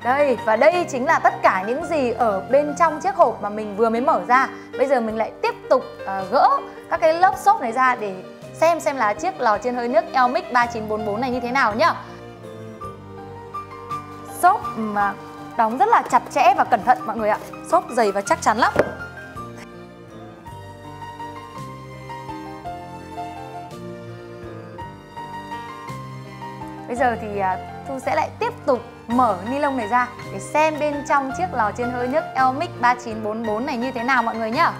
Đây, và đây chính là tất cả những gì ở bên trong chiếc hộp mà mình vừa mới mở ra. Bây giờ mình lại tiếp tục gỡ các cái lớp xốp này ra để xem là chiếc lò chiên hơi nước Elmic 3944 này như thế nào nhá. Xốp mà đóng rất là chặt chẽ và cẩn thận mọi người ạ. Xốp dày và chắc chắn lắm. Bây giờ thì Thu sẽ lại tiếp tục mở ni lông này ra để xem bên trong chiếc lò chiên hơi nước Elmic 3944 này như thế nào mọi người nhá.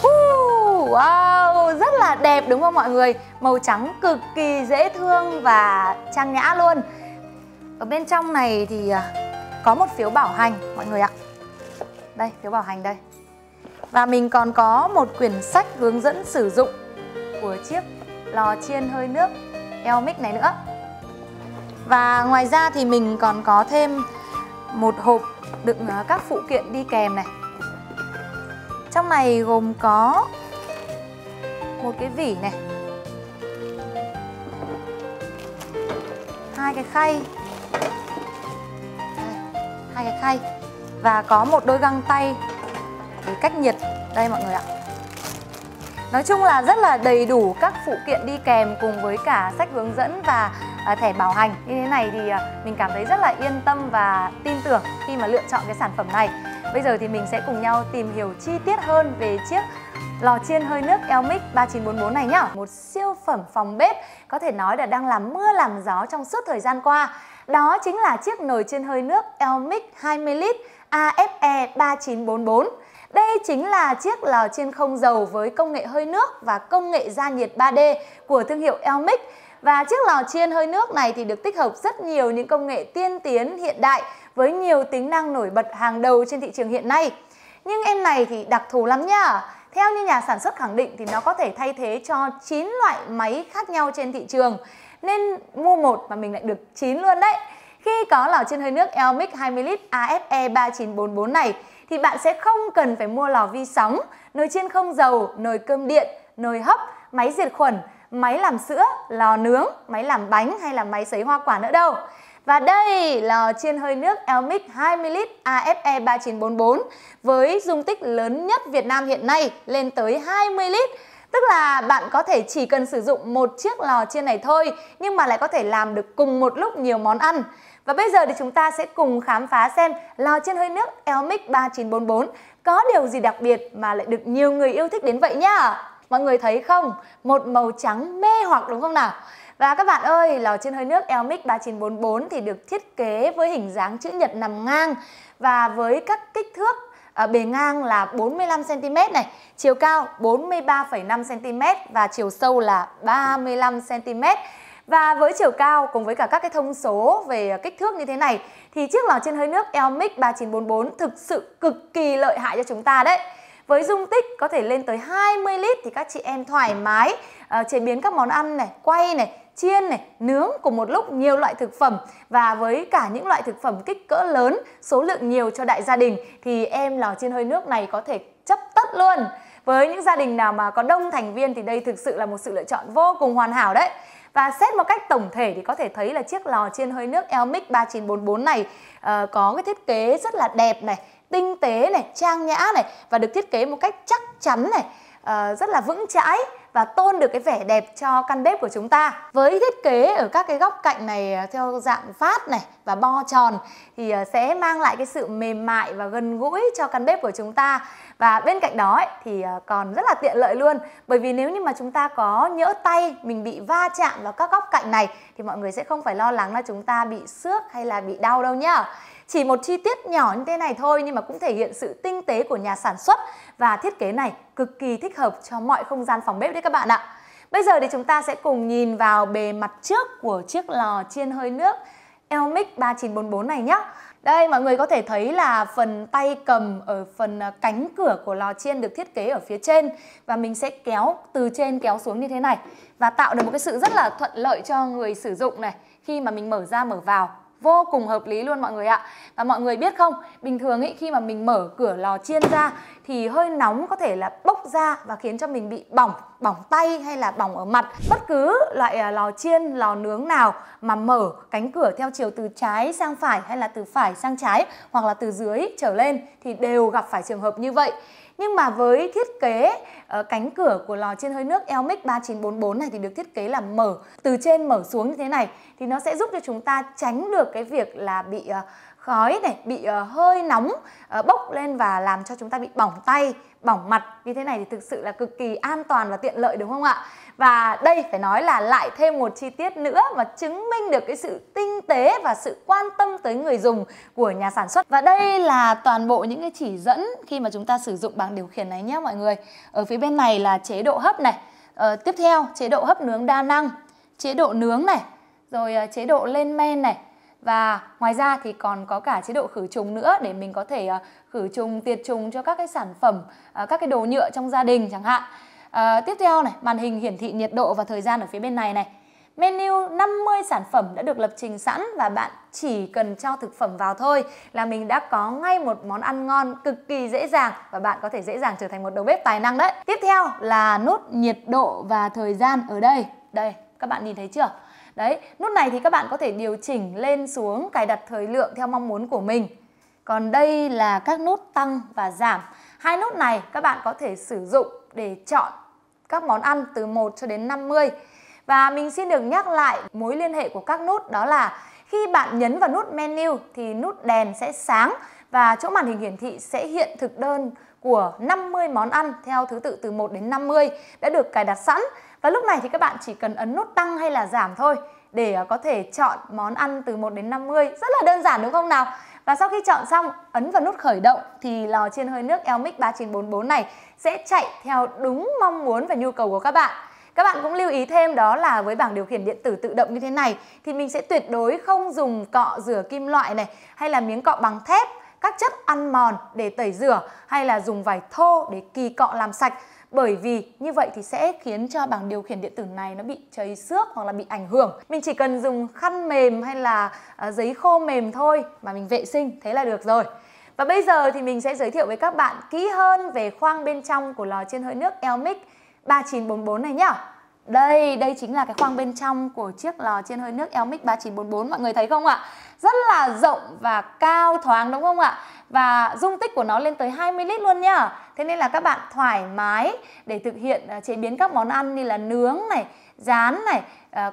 Wow, rất là đẹp đúng không mọi người? Màu trắng cực kỳ dễ thương và trang nhã luôn. Ở bên trong này thì có một phiếu bảo hành mọi người ạ. Đây, phiếu bảo hành đây. Và mình còn có một quyển sách hướng dẫn sử dụng của chiếc lò chiên hơi nước Elmic này nữa. Và ngoài ra thì mình còn có thêm một hộp đựng các phụ kiện đi kèm này. Trong này gồm có một cái vỉ này, 2 cái khay, 2 cái khay và có một đôi găng tay để cách nhiệt đây mọi người ạ. Nói chung là rất là đầy đủ các phụ kiện đi kèm cùng với cả sách hướng dẫn và thẻ bảo hành. Như thế này thì mình cảm thấy rất là yên tâm và tin tưởng khi mà lựa chọn cái sản phẩm này. Bây giờ thì mình sẽ cùng nhau tìm hiểu chi tiết hơn về chiếc lò chiên hơi nước Elmic 3944 này nhá. Một siêu phẩm phòng bếp có thể nói là đang làm mưa làm gió trong suốt thời gian qua. Đó chính là chiếc nồi chiên hơi nước Elmic 20L AFE 3944. Đây chính là chiếc lò chiên không dầu với công nghệ hơi nước và công nghệ gia nhiệt 3D của thương hiệu Elmic. Và chiếc lò chiên hơi nước này thì được tích hợp rất nhiều những công nghệ tiên tiến hiện đại với nhiều tính năng nổi bật hàng đầu trên thị trường hiện nay. Nhưng em này thì đặc thù lắm nhá. Theo như nhà sản xuất khẳng định thì nó có thể thay thế cho 9 loại máy khác nhau trên thị trường. Nên mua một mà mình lại được 9 luôn đấy. Khi có lò chiên hơi nước Elmic 20L AFE 3944 này thì bạn sẽ không cần phải mua lò vi sóng, nồi chiên không dầu, nồi cơm điện, nồi hấp, máy diệt khuẩn, máy làm sữa, lò nướng, máy làm bánh hay là máy sấy hoa quả nữa đâu. Và đây lò chiên hơi nước Elmic 20L AFE 3944 với dung tích lớn nhất Việt Nam hiện nay lên tới 20 lít. Tức là bạn có thể chỉ cần sử dụng một chiếc lò chiên này thôi nhưng mà lại có thể làm được cùng một lúc nhiều món ăn. Và bây giờ thì chúng ta sẽ cùng khám phá xem lò chiên hơi nước Elmic 3944 có điều gì đặc biệt mà lại được nhiều người yêu thích đến vậy nhá. Mọi người thấy không? Một màu trắng mê hoặc đúng không nào? Và các bạn ơi, lò chiên hơi nước Elmic 3944 thì được thiết kế với hình dáng chữ nhật nằm ngang và với các kích thước bề ngang là 45cm này, chiều cao 43,5cm và chiều sâu là 35cm. Và với chiều cao cùng với cả các cái thông số về kích thước như thế này thì chiếc lò chiên hơi nước Elmic 3944 thực sự cực kỳ lợi hại cho chúng ta đấy. Với dung tích có thể lên tới 20 lít thì các chị em thoải mái chế biến các món ăn này, quay này, chiên này, nướng cùng một lúc nhiều loại thực phẩm. Và với cả những loại thực phẩm kích cỡ lớn, số lượng nhiều cho đại gia đình thì em lò chiên hơi nước này có thể chấp tất luôn. Với những gia đình nào mà có đông thành viên thì đây thực sự là một sự lựa chọn vô cùng hoàn hảo đấy. Và xét một cách tổng thể thì có thể thấy là chiếc lò chiên hơi nước Elmic 3944 này có cái thiết kế rất là đẹp này, tinh tế này, trang nhã này và được thiết kế một cách chắc chắn này, rất là vững chãi và tôn được cái vẻ đẹp cho căn bếp của chúng ta. Với thiết kế ở các cái góc cạnh này theo dạng phát này và bo tròn thì sẽ mang lại cái sự mềm mại và gần gũi cho căn bếp của chúng ta. Và bên cạnh đó thì còn rất là tiện lợi luôn. Bởi vì nếu như mà chúng ta có nhỡ tay mình bị va chạm vào các góc cạnh này thì mọi người sẽ không phải lo lắng là chúng ta bị xước hay là bị đau đâu nhá. Chỉ một chi tiết nhỏ như thế này thôi nhưng mà cũng thể hiện sự tinh tế của nhà sản xuất và thiết kế này cực kỳ thích hợp cho mọi không gian phòng bếp đấy các bạn ạ. Bây giờ thì chúng ta sẽ cùng nhìn vào bề mặt trước của chiếc lò chiên hơi nước Elmic 3944 này nhé. Đây mọi người có thể thấy là phần tay cầm ở phần cánh cửa của lò chiên được thiết kế ở phía trên và mình sẽ kéo từ trên kéo xuống như thế này và tạo được một cái sự rất là thuận lợi cho người sử dụng này khi mà mình mở ra mở vào vô cùng hợp lý luôn mọi người ạ. Và mọi người biết không, bình thường ý, khi mà mình mở cửa lò chiên ra thì hơi nóng có thể là bốc ra và khiến cho mình bị bỏng tay hay là bỏng ở mặt. Bất cứ loại lò chiên, lò nướng nào mà mở cánh cửa theo chiều từ trái sang phải hay là từ phải sang trái hoặc là từ dưới trở lên thì đều gặp phải trường hợp như vậy. Nhưng mà với thiết kế cánh cửa của lò chiên hơi nước Elmic 3944 này thì được thiết kế là mở từ trên mở xuống như thế này, thì nó sẽ giúp cho chúng ta tránh được cái việc là bị khói này, bị hơi nóng bốc lên và làm cho chúng ta bị bỏng tay, bỏng mặt. Như thế này thì thực sự là cực kỳ an toàn và tiện lợi đúng không ạ? Và đây phải nói là lại thêm một chi tiết nữa mà chứng minh được cái sự tinh tế và sự quan tâm tới người dùng của nhà sản xuất. Và đây là toàn bộ những cái chỉ dẫn khi mà chúng ta sử dụng bảng điều khiển này nhé mọi người. Ở phía bên này là chế độ hấp này, tiếp theo chế độ hấp nướng đa năng, chế độ nướng này, rồi chế độ lên men này. Và ngoài ra thì còn có cả chế độ khử trùng nữa để mình có thể khử trùng, tiệt trùng cho các cái sản phẩm, các cái đồ nhựa trong gia đình chẳng hạn. Tiếp theo này, màn hình hiển thị nhiệt độ và thời gian ở phía bên này này. Menu 50 sản phẩm đã được lập trình sẵn và bạn chỉ cần cho thực phẩm vào thôi là mình đã có ngay một món ăn ngon cực kỳ dễ dàng và bạn có thể dễ dàng trở thành một đầu bếp tài năng đấy. Tiếp theo là nút nhiệt độ và thời gian ở đây. Đây, các bạn nhìn thấy chưa? Đấy, nút này thì các bạn có thể điều chỉnh lên xuống, cài đặt thời lượng theo mong muốn của mình. Còn đây là các nút tăng và giảm. Hai nút này các bạn có thể sử dụng để chọn các món ăn từ 1 cho đến 50. Và mình xin được nhắc lại mối liên hệ của các nút, đó là khi bạn nhấn vào nút menu thì nút đèn sẽ sáng và chỗ màn hình hiển thị sẽ hiện thực đơn của 50 món ăn theo thứ tự từ 1 đến 50 đã được cài đặt sẵn. Và lúc này thì các bạn chỉ cần ấn nút tăng hay là giảm thôi để có thể chọn món ăn từ 1 đến 50. Rất là đơn giản đúng không nào? Và sau khi chọn xong, ấn vào nút khởi động thì lò chiên hơi nước Elmic 3944 này sẽ chạy theo đúng mong muốn và nhu cầu của các bạn. Các bạn cũng lưu ý thêm đó là với bảng điều khiển điện tử tự động như thế này thì mình sẽ tuyệt đối không dùng cọ rửa kim loại này hay là miếng cọ bằng thép, các chất ăn mòn để tẩy rửa hay là dùng vải thô để kỳ cọ làm sạch. Bởi vì như vậy thì sẽ khiến cho bảng điều khiển điện tử này nó bị cháy xước hoặc là bị ảnh hưởng. Mình chỉ cần dùng khăn mềm hay là giấy khô mềm thôi mà mình vệ sinh, thế là được rồi. Và bây giờ thì mình sẽ giới thiệu với các bạn kỹ hơn về khoang bên trong của lò chiên hơi nước Elmic 3944 này nhá. Đây chính là cái khoang bên trong của chiếc lò chiên hơi nước Elmic 3944, mọi người thấy không ạ? Rất là rộng và cao thoáng đúng không ạ? Và dung tích của nó lên tới 20 lít luôn nhá. Thế nên là các bạn thoải mái để thực hiện chế biến các món ăn như là nướng này, rán này,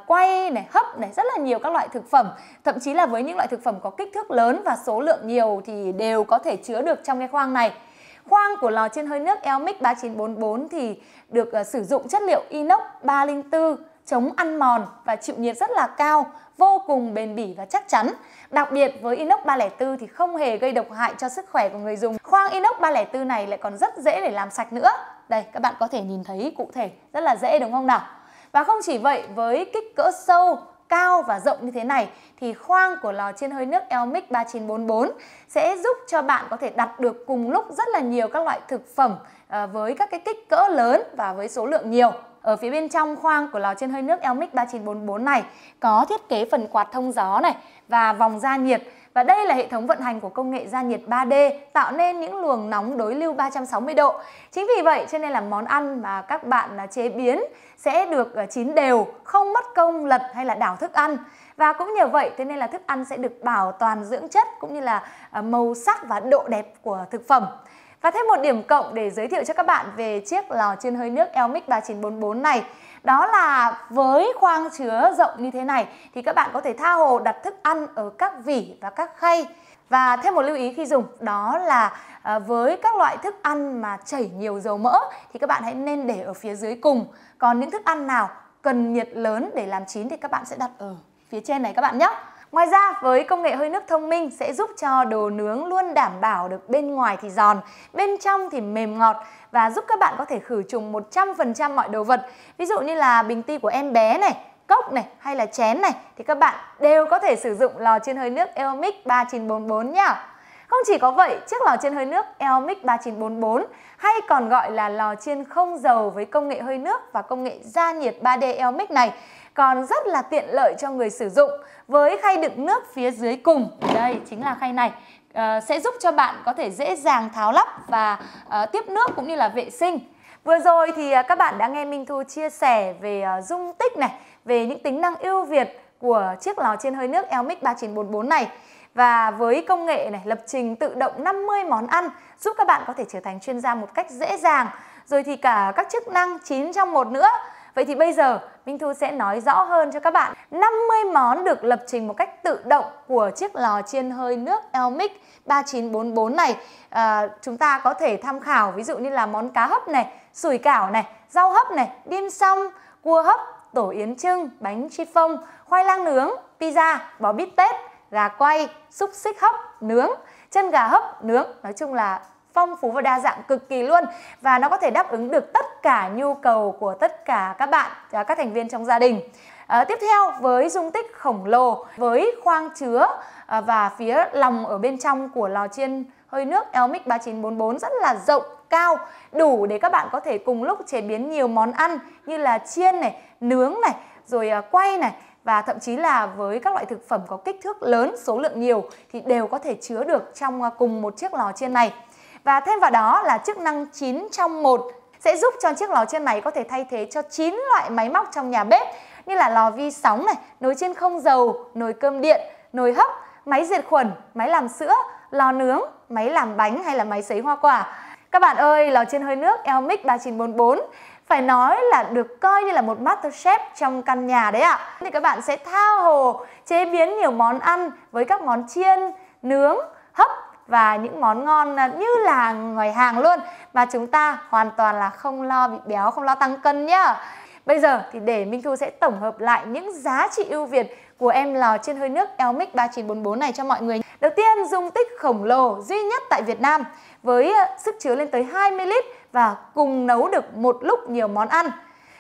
quay này, hấp này, rất là nhiều các loại thực phẩm. Thậm chí là với những loại thực phẩm có kích thước lớn và số lượng nhiều thì đều có thể chứa được trong cái khoang này. Khoang của lò chiên hơi nước Elmic 3944 thì được sử dụng chất liệu inox 304, chống ăn mòn và chịu nhiệt rất là cao, vô cùng bền bỉ và chắc chắn. Đặc biệt với inox 304 thì không hề gây độc hại cho sức khỏe của người dùng. Khoang inox 304 này lại còn rất dễ để làm sạch nữa. Đây, các bạn có thể nhìn thấy cụ thể, rất là dễ đúng không nào? Và không chỉ vậy, với kích cỡ sâu, cao và rộng như thế này thì khoang của lò chiên hơi nước Elmic 3944 sẽ giúp cho bạn có thể đặt được cùng lúc rất là nhiều các loại thực phẩm với các cái kích cỡ lớn và với số lượng nhiều. Ở phía bên trong khoang của lò chiên hơi nước Elmic 3944 này có thiết kế phần quạt thông gió này và vòng gia nhiệt. Và đây là hệ thống vận hành của công nghệ gia nhiệt 3D tạo nên những luồng nóng đối lưu 360 độ. Chính vì vậy cho nên là món ăn mà các bạn chế biến sẽ được chín đều, không mất công lật hay là đảo thức ăn. Và cũng nhờ vậy thế nên là thức ăn sẽ được bảo toàn dưỡng chất cũng như là màu sắc và độ đẹp của thực phẩm. Và thêm một điểm cộng để giới thiệu cho các bạn về chiếc lò chiên hơi nước Elmic 3944 này, đó là với khoang chứa rộng như thế này thì các bạn có thể tha hồ đặt thức ăn ở các vỉ và các khay. Và thêm một lưu ý khi dùng đó là với các loại thức ăn mà chảy nhiều dầu mỡ thì các bạn hãy nên để ở phía dưới cùng. Còn những thức ăn nào cần nhiệt lớn để làm chín thì các bạn sẽ đặt ở phía trên này các bạn nhé. Ngoài ra với công nghệ hơi nước thông minh sẽ giúp cho đồ nướng luôn đảm bảo được bên ngoài thì giòn, bên trong thì mềm ngọt và giúp các bạn có thể khử trùng 100% mọi đồ vật. Ví dụ như là bình ti của em bé này, cốc này hay là chén này thì các bạn đều có thể sử dụng lò chiên hơi nước Elmic 3944 nhá. Không chỉ có vậy, chiếc lò chiên hơi nước Elmic 3944 hay còn gọi là lò chiên không dầu với công nghệ hơi nước và công nghệ gia nhiệt 3D Elmic này còn rất là tiện lợi cho người sử dụng với khay đựng nước phía dưới cùng. Đây chính là khay này. Sẽ giúp cho bạn có thể dễ dàng tháo lắp và tiếp nước cũng như là vệ sinh. Vừa rồi thì các bạn đã nghe Minh Thu chia sẻ về dung tích này, về những tính năng ưu việt của chiếc lò chiên hơi nước Elmic 3944 này. Và với công nghệ này, lập trình tự động 50 món ăn giúp các bạn có thể trở thành chuyên gia một cách dễ dàng. Rồi thì cả các chức năng 9 trong 1 nữa. Vậy thì bây giờ Minh Thu sẽ nói rõ hơn cho các bạn 50 món được lập trình một cách tự động của chiếc lò chiên hơi nước Elmic 3944 này. Chúng ta có thể tham khảo ví dụ như là món cá hấp này, sủi cảo này, rau hấp này, dim sum, cua hấp, tổ yến trưng, bánh chiffon, khoai lang nướng, pizza, bò bít tết, gà quay, xúc xích hấp, nướng, chân gà hấp, nướng. Nói chung là phong phú và đa dạng cực kỳ luôn. Và nó có thể đáp ứng được tất cả nhu cầu của tất cả các bạn, các thành viên trong gia đình. Tiếp theo, với dung tích khổng lồ, với khoang chứa và phía lòng ở bên trong của lò chiên hơi nước Elmic 3944 rất là rộng, cao, đủ để các bạn có thể cùng lúc chế biến nhiều món ăn như là chiên này, nướng này, rồi quay này, và thậm chí là với các loại thực phẩm có kích thước lớn, số lượng nhiều thì đều có thể chứa được trong cùng một chiếc lò chiên này. Và thêm vào đó là chức năng 9 trong 1 sẽ giúp cho chiếc lò chiên này có thể thay thế cho 9 loại máy móc trong nhà bếp như là lò vi sóng này, nồi chiên không dầu, nồi cơm điện, nồi hấp, máy diệt khuẩn, máy làm sữa, lò nướng, máy làm bánh hay là máy sấy hoa quả. Các bạn ơi, lò chiên hơi nước Elmic 3944 phải nói là được coi như là một master chef trong căn nhà đấy ạ. Thì các bạn sẽ tha hồ chế biến nhiều món ăn với các món chiên, nướng, hấp và những món ngon như là ngoài hàng luôn, mà chúng ta hoàn toàn là không lo bị béo, không lo tăng cân nhá. Bây giờ thì để Minh Thu sẽ tổng hợp lại những giá trị ưu việt của em lò chiên hơi nước Elmic 3944 này cho mọi người. Đầu tiên, dung tích khổng lồ duy nhất tại Việt Nam với sức chứa lên tới 20 lít và cùng nấu được một lúc nhiều món ăn.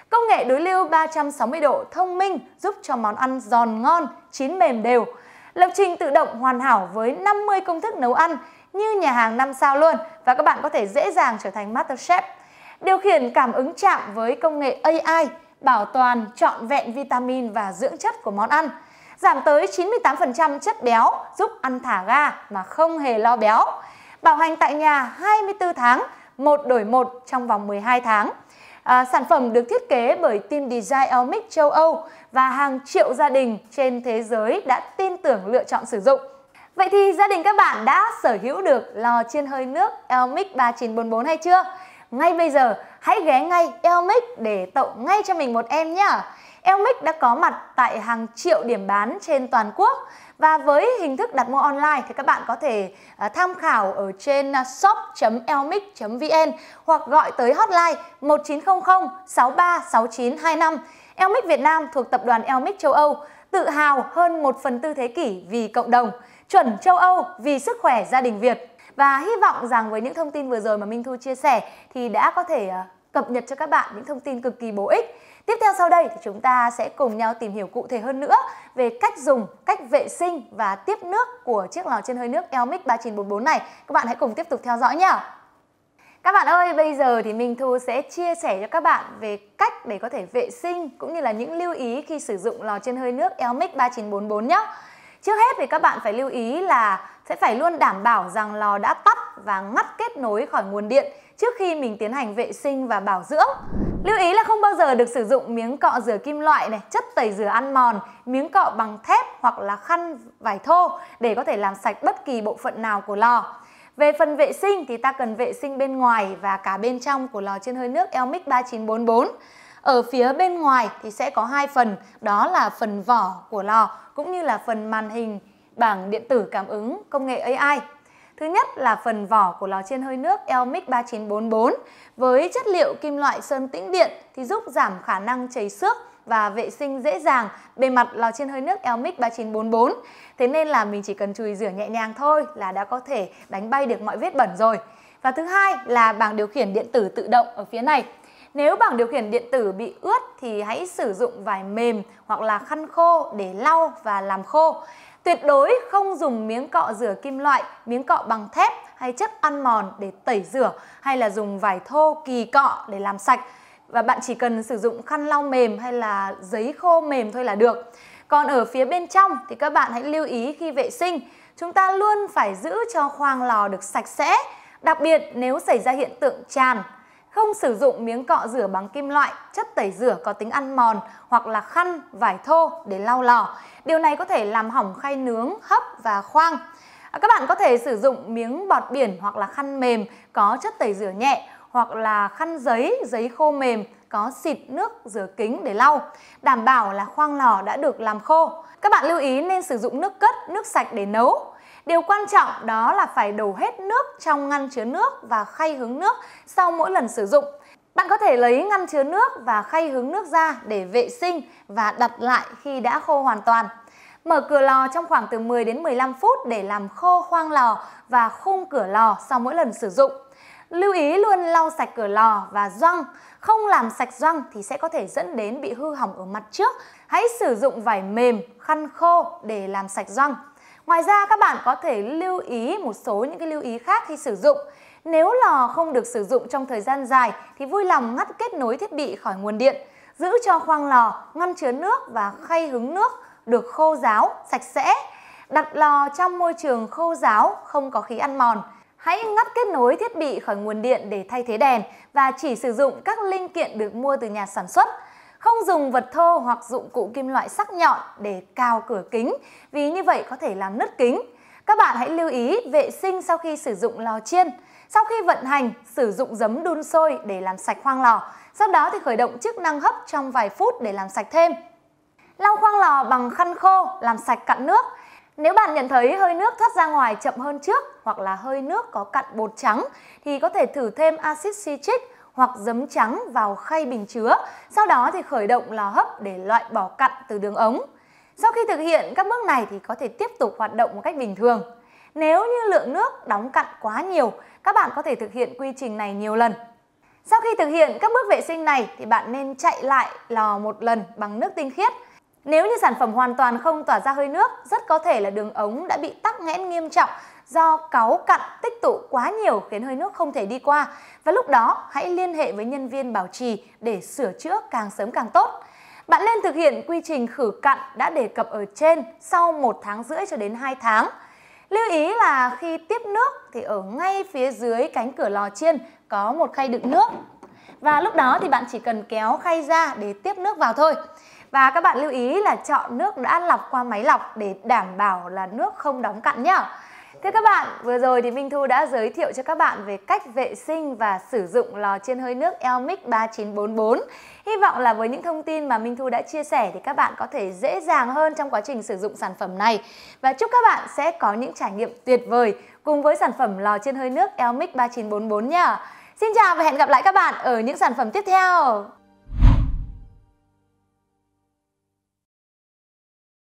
Công nghệ đối lưu 360 độ thông minh giúp cho món ăn giòn ngon, chín mềm đều. Lập trình tự động hoàn hảo với 50 công thức nấu ăn như nhà hàng 5 sao luôn, và các bạn có thể dễ dàng trở thành master chef. Điều khiển cảm ứng chạm với công nghệ AI, bảo toàn trọn vẹn vitamin và dưỡng chất của món ăn. Giảm tới 98% chất béo, giúp ăn thả ga mà không hề lo béo. Bảo hành tại nhà 24 tháng, một đổi một trong vòng 12 tháng. Sản phẩm được thiết kế bởi team design Elmic châu Âu và hàng triệu gia đình trên thế giới đã tin tưởng lựa chọn sử dụng. Vậy thì gia đình các bạn đã sở hữu được lò chiên hơi nước Elmic 3944 hay chưa? Ngay bây giờ hãy ghé ngay Elmic để tậu ngay cho mình một em nhé. Elmic đã có mặt tại hàng triệu điểm bán trên toàn quốc. Và với hình thức đặt mua online thì các bạn có thể tham khảo ở trên shop.elmic.vn hoặc gọi tới hotline 1900 636925. Elmic Việt Nam thuộc tập đoàn Elmic châu Âu, tự hào hơn 1/4 thế kỷ vì cộng đồng, chuẩn châu Âu vì sức khỏe gia đình Việt. Và hy vọng rằng với những thông tin vừa rồi mà Minh Thu chia sẻ thì đã có thể cập nhật cho các bạn những thông tin cực kỳ bổ ích. Tiếp theo sau đây thì chúng ta sẽ cùng nhau tìm hiểu cụ thể hơn nữa về cách dùng, cách vệ sinh và tiếp nước của chiếc lò chiên hơi nước Elmic 3944 này. Các bạn hãy cùng tiếp tục theo dõi nhé. Các bạn ơi, bây giờ thì Minh Thu sẽ chia sẻ cho các bạn về cách để có thể vệ sinh cũng như là những lưu ý khi sử dụng lò chiên hơi nước Elmic 3944 nhé. Trước hết thì các bạn phải lưu ý là sẽ phải luôn đảm bảo rằng lò đã tắt và ngắt kết nối khỏi nguồn điện trước khi mình tiến hành vệ sinh và bảo dưỡng. Lưu ý là không bao giờ được sử dụng miếng cọ rửa kim loại này, chất tẩy rửa ăn mòn, miếng cọ bằng thép hoặc là khăn vải thô để có thể làm sạch bất kỳ bộ phận nào của lò. Về phần vệ sinh thì ta cần vệ sinh bên ngoài và cả bên trong của lò chiên hơi nước Elmic 3944. Ở phía bên ngoài thì sẽ có hai phần, đó là phần vỏ của lò cũng như là phần màn hình bảng điện tử cảm ứng công nghệ AI. Thứ nhất là phần vỏ của lò chiên hơi nước Elmic 3944 với chất liệu kim loại sơn tĩnh điện thì giúp giảm khả năng chảy xước và vệ sinh dễ dàng bề mặt lò chiên hơi nước Elmic 3944. Thế nên là mình chỉ cần chùi rửa nhẹ nhàng thôi là đã có thể đánh bay được mọi vết bẩn rồi. Và thứ hai là bảng điều khiển điện tử tự động ở phía này. Nếu bảng điều khiển điện tử bị ướt thì hãy sử dụng vải mềm hoặc là khăn khô để lau và làm khô. Tuyệt đối không dùng miếng cọ rửa kim loại, miếng cọ bằng thép hay chất ăn mòn để tẩy rửa hay là dùng vải thô kỳ cọ để làm sạch. và bạn chỉ cần sử dụng khăn lau mềm hay là giấy khô mềm thôi là được. Còn ở phía bên trong thì các bạn hãy lưu ý khi vệ sinh, chúng ta luôn phải giữ cho khoang lò được sạch sẽ, đặc biệt nếu xảy ra hiện tượng tràn. Không sử dụng miếng cọ rửa bằng kim loại, chất tẩy rửa có tính ăn mòn hoặc là khăn, vải thô để lau lò. Điều này có thể làm hỏng khay nướng, hấp và khoang. Các bạn có thể sử dụng miếng bọt biển hoặc là khăn mềm có chất tẩy rửa nhẹ, hoặc là khăn giấy, giấy khô mềm có xịt nước rửa kính để lau, đảm bảo là khoang lò đã được làm khô. Các bạn lưu ý nên sử dụng nước cất, nước sạch để nấu. Điều quan trọng đó là phải đổ hết nước trong ngăn chứa nước và khay hứng nước sau mỗi lần sử dụng. Bạn có thể lấy ngăn chứa nước và khay hứng nước ra để vệ sinh và đặt lại khi đã khô hoàn toàn. Mở cửa lò trong khoảng từ 10 đến 15 phút để làm khô khoang lò và khung cửa lò sau mỗi lần sử dụng. Lưu ý luôn lau sạch cửa lò và gioăng. Không làm sạch gioăng thì sẽ có thể dẫn đến bị hư hỏng ở mặt trước. Hãy sử dụng vải mềm, khăn khô để làm sạch gioăng. Ngoài ra các bạn có thể lưu ý một số những cái lưu ý khác khi sử dụng. Nếu lò không được sử dụng trong thời gian dài thì vui lòng ngắt kết nối thiết bị khỏi nguồn điện. Giữ cho khoang lò, ngăn chứa nước và khay hứng nước được khô ráo, sạch sẽ. Đặt lò trong môi trường khô ráo, không có khí ăn mòn. Hãy ngắt kết nối thiết bị khỏi nguồn điện để thay thế đèn và chỉ sử dụng các linh kiện được mua từ nhà sản xuất. Không dùng vật thô hoặc dụng cụ kim loại sắc nhọn để cào cửa kính, vì như vậy có thể làm nứt kính. Các bạn hãy lưu ý vệ sinh sau khi sử dụng lò chiên. Sau khi vận hành, sử dụng giấm đun sôi để làm sạch khoang lò. Sau đó thì khởi động chức năng hấp trong vài phút để làm sạch thêm. Lau khoang lò bằng khăn khô, làm sạch cặn nước. Nếu bạn nhận thấy hơi nước thoát ra ngoài chậm hơn trước hoặc là hơi nước có cặn bột trắng thì có thể thử thêm axit citric hoặc giấm trắng vào khay bình chứa. Sau đó thì khởi động lò hấp để loại bỏ cặn từ đường ống. Sau khi thực hiện các bước này thì có thể tiếp tục hoạt động một cách bình thường. Nếu như lượng nước đóng cặn quá nhiều, các bạn có thể thực hiện quy trình này nhiều lần. Sau khi thực hiện các bước vệ sinh này thì bạn nên chạy lại lò một lần bằng nước tinh khiết. Nếu như sản phẩm hoàn toàn không tỏa ra hơi nước, rất có thể là đường ống đã bị tắc nghẽn nghiêm trọng do cáu cặn tích tụ quá nhiều khiến hơi nước không thể đi qua. Và lúc đó hãy liên hệ với nhân viên bảo trì để sửa chữa càng sớm càng tốt. Bạn nên thực hiện quy trình khử cặn đã đề cập ở trên sau 1 tháng rưỡi cho đến 2 tháng. Lưu ý là khi tiếp nước thì ở ngay phía dưới cánh cửa lò chiên có một khay đựng nước. Và lúc đó thì bạn chỉ cần kéo khay ra để tiếp nước vào thôi. Và các bạn lưu ý là chọn nước đã lọc qua máy lọc để đảm bảo là nước không đóng cặn nhé. Thưa các bạn, vừa rồi thì Minh Thu đã giới thiệu cho các bạn về cách vệ sinh và sử dụng lò chiên hơi nước Elmic 3944. Hy vọng là với những thông tin mà Minh Thu đã chia sẻ thì các bạn có thể dễ dàng hơn trong quá trình sử dụng sản phẩm này. Và chúc các bạn sẽ có những trải nghiệm tuyệt vời cùng với sản phẩm lò chiên hơi nước Elmic 3944 nhé. Xin chào và hẹn gặp lại các bạn ở những sản phẩm tiếp theo.